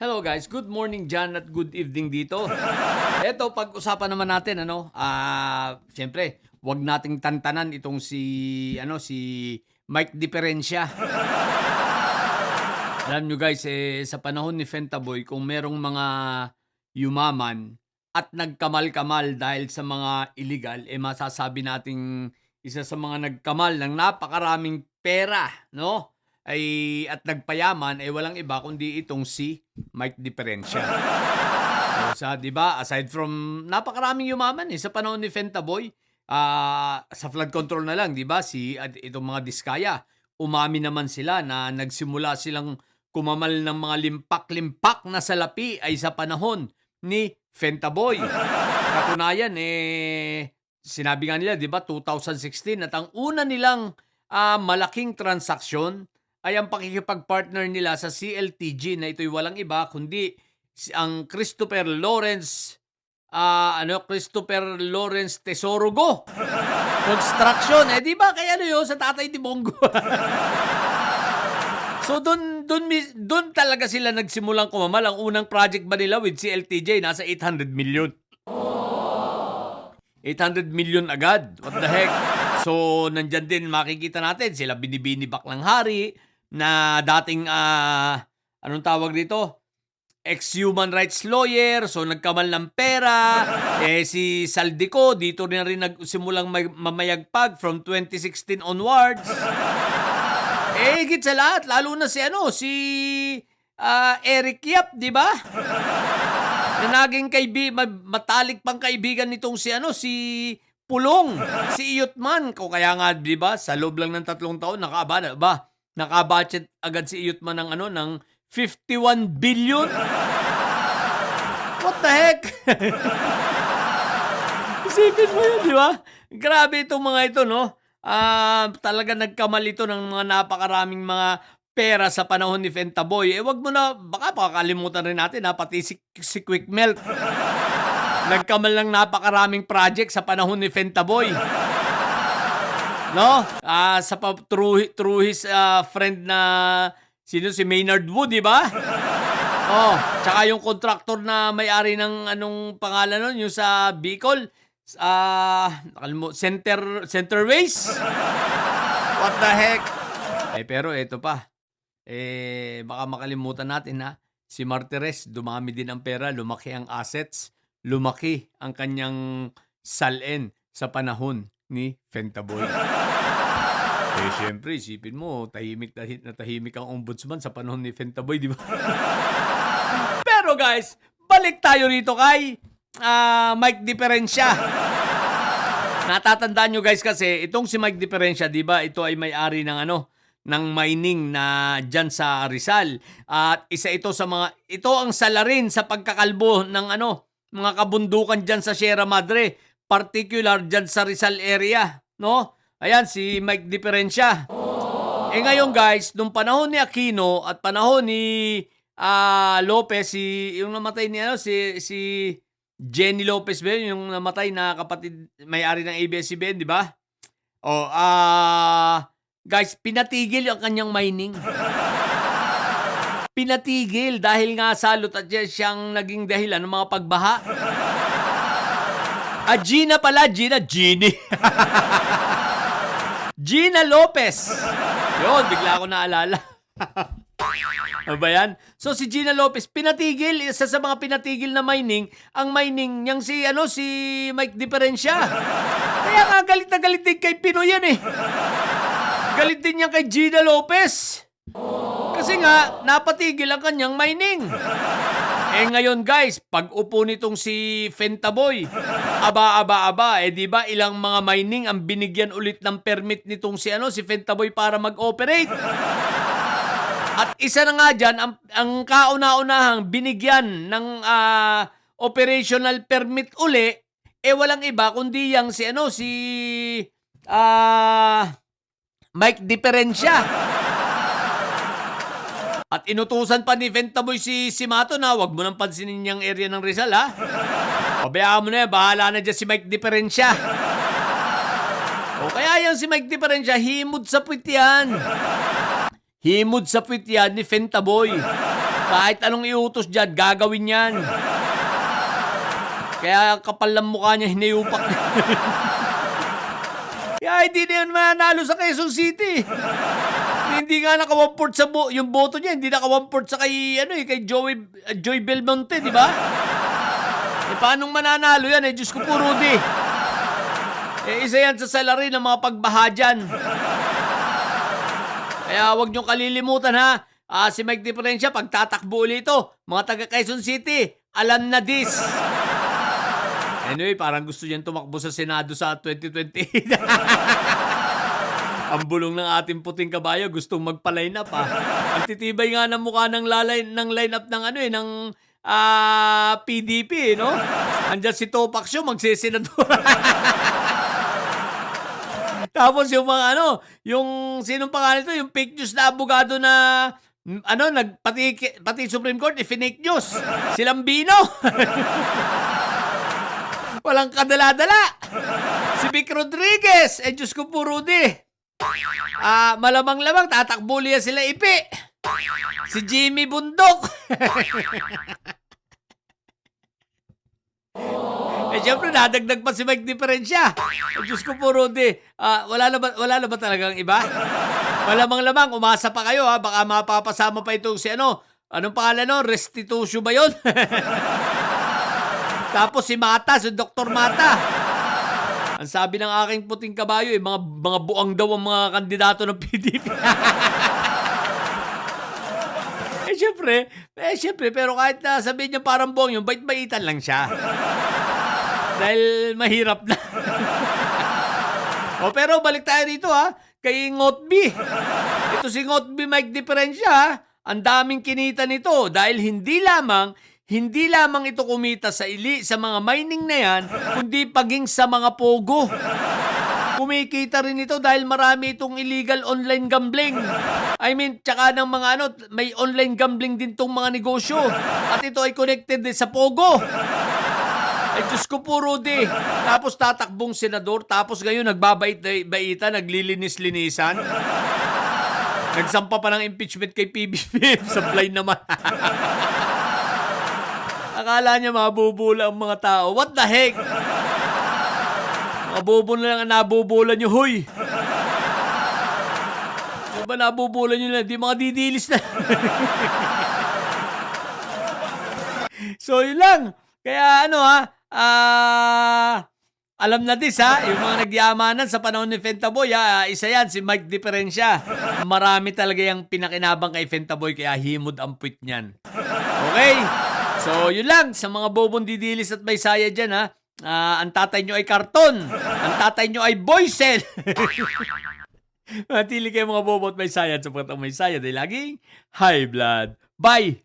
Hello guys, good morning dyan at good evening dito. Eto, pag-usapan naman natin, siyempre, wag nating tantanan itong si Mike Diferensya. Alam nyo guys, sa panahon ni Fentaboy, kung merong mga yumaman at nagkamal-kamal dahil sa mga illegal, masasabi nating isa sa mga nagkamal ng napakaraming pera, no? At nagpayaman, walang iba kundi itong si Mike Diferensya. So, 'di ba? Aside from napakaraming yumaman sa panahon ni Fentaboy, sa flood control na lang, 'di ba? Itong mga Diskaya, umamin naman sila na nagsimula silang kumamal ng mga limpak-limpak na salapi ay sa panahon ni Fentaboy. Katunayan, sinabi nga nila, 'di ba, 2016 at ang una nilang malaking transaksyon ay ang pakikipag-partner nila sa CLTG na ito'y walang iba kundi ang Christopher Lawrence Tesorogo Construction. Di ba kaya yun sa tatay ni Bongo? So doon talaga sila nagsimulang kumamal. Ang unang project ba nila with CLTJ nasa 800 million. 800 million agad. What the heck? So nandyan din makikita natin sila Binibini Baklang Hari na dating anong tawag dito? Ex-human rights lawyer, so nagkamal ng pera. Si Saldico, dito na rin nagsimulang mamayagpag from 2016 onwards. Higit sa lahat, lalo na si Eric Yap, di ba? Na naging matalik pang kaibigan nitong si Pulong, si Iyutman. Kaya nga, di ba, sa loob lang ng 3 taon, nakabudget agad si Iyutman ng 51 billion? What the heck? Isipin mo yun, di ba? Grabe itong mga ito, no? Talaga nagkamal ito ng mga napakaraming mga pera sa panahon ni Fentaboy. Wag mo na, baka pakakalimutan rin natin, pati si Quick Melt. Nagkamal ng napakaraming project sa panahon ni Fentaboy. No? Through his friend na si Maynard Wood, di ba? Tsaka yung contractor na may-ari ng anong pangalan nun, yung sa Bicol, Centerways. What the heck? Pero eto pa. Baka makalimutan natin si Martires, dumami din ang pera, lumaki ang assets, lumaki ang kanyang salin sa panahon ni Fentaboy. Siyempre, isipin mo, tahimik ang ombudsman sa panahon ni Fentaboy, di ba? Pero guys, balik tayo rito kay Mike Diferensya. Natatandaan nyo guys kasi, itong si Mike Diferensya, di ba, ito ay may-ari ng ng mining na dyan sa Rizal. At ito ang salarin sa pagkakalbo ng mga kabundukan dyan sa Sierra Madre, particular dyan sa Rizal area, no? Ayan, si Mike Diferensya. Ngayon guys, nung panahon ni Aquino at panahon ni Lopez, yung namatay ni si Jenny Lopez ba yun, yung namatay na kapatid, may-ari ng ABS-CBN, di ba? Guys, pinatigil ang kanyang mining. Pinatigil dahil nga salot at siyang naging dahilan ng mga pagbaha. Gina. Gina Lopez. Yun, bigla ako naalala. Ano ba yan? So si Gina Lopez pinatigil, isa sa mga pinatigil na mining, ang mining niyang si Mike Diferensya. Kaya nga galit na galit din kay Pinoy yan Galit din niya kay Gina Lopez. Kasi nga napatigil ang kanyang mining. Ngayon guys, pag upo nitong si Fentaboy, di ba ilang mga mining ang binigyan ulit ng permit nitong si Fentaboy para mag-operate. At isa na nga dyan, ang kauna-unahang binigyan ng operational permit uli, walang iba kundi yang si Mike Diferensya. At inutusan pa ni Fentaboy si Mato na wag mo nang pansinin niyang area ng Rizal, Pabayaan mo na yan, bahala na dyan si Mike Diferensya. Kaya yan si Mike Diferensya, himod sa puwit yan ni Fentaboy. Kahit anong iutos diyan, gagawin 'yan. Kaya kapal ng mukha niya, hinayupak niya. Kaya hindi na 'yan mananalo sa Quezon City. Hindi nga naka 1/4 sa yung boto niya, hindi naka 1/4 sa kay ano eh, kay Joy Belmonte, di ba? Eh paanong mananalo 'yan eh, Diyos ko po, Rudy. Eh isa 'yan sa salary ng mga pagbaha diyan. Kaya wag niyong kalilimutan ha. Si Mike Diferencia, pag tatakbo ulit ito, mga taga Quezon City, alam na this. Anyway, parang gusto niyang tumakbo sa Senado sa 2028. Ang bulong ng ating puting kabayo, gustong magpa-line up Ang titibay nga ng mukha ng line up ng ano eh, ng PDP, no? Andiyan si Topak Sio, magsisenador. Tapos yung mga yung sinong pangalan ito, yung fake news na abogado na pati Supreme Court, fake news. Silang Bino. Walang kadala-dala. Si Vic Rodriguez. Diyos ko po, Rudy. Malamang-lamang, tatakbo liya sila ipi. Si Jimmy Bundok. Siyempre, nadagdag pa si Mike Diferencia. Diyos ko po, Rudy. Wala na ba talagang iba? Malamang-lamang, umasa pa kayo baka mapapasama pa itong si anong pangalan Restitution ba yun? Tapos si Mata, si Dr. Mata. Ang sabi ng aking puting kabayo mga buang daw ang mga kandidato ng PDP. Siyempre, pero kahit na sabihin niya parang buong yung bait-baitan lang siya. Dahil mahirap na. Pero balik tayo dito kay Ngotby. Ito si Ngotby Mike Diferencia, ang daming kinita nito dahil hindi lamang ito kumita sa mga mining na yan, kundi paging sa mga pogo. Kumikita rin ito dahil marami itong illegal online gambling. Tsaka ng mga may online gambling din tong mga negosyo. At ito ay connected din sa pogo. Diyos ko po, Rudy. Tapos tatakbong senador, tapos ngayon nagbabait-baitan, naglilinis-linisan. Nagsampa pa ng impeachment kay PBBM. Sablay naman. Akala niya mabubula ang mga tao. What the heck? Mga bobo na lang ang nabubulan nyo, huy. Ano ba nabubulan nyo lang? Di mga didilis na. So, yun lang. Kaya alam na this yung mga nagyamanan sa panahon ni Fentaboy isa yan, si Mike Diferencia. Marami talaga yung pinakinabang kay Fentaboy kaya himod ang puwit niyan. Okay? So, yun lang. Sa mga bobong didilis at may saya dyan ang tatay nyo ay karton. Ang tatay nyo ay boysel. Matili kayo mga bobo at may saya sapagkat ang may saya dahil laging high blood. Bye!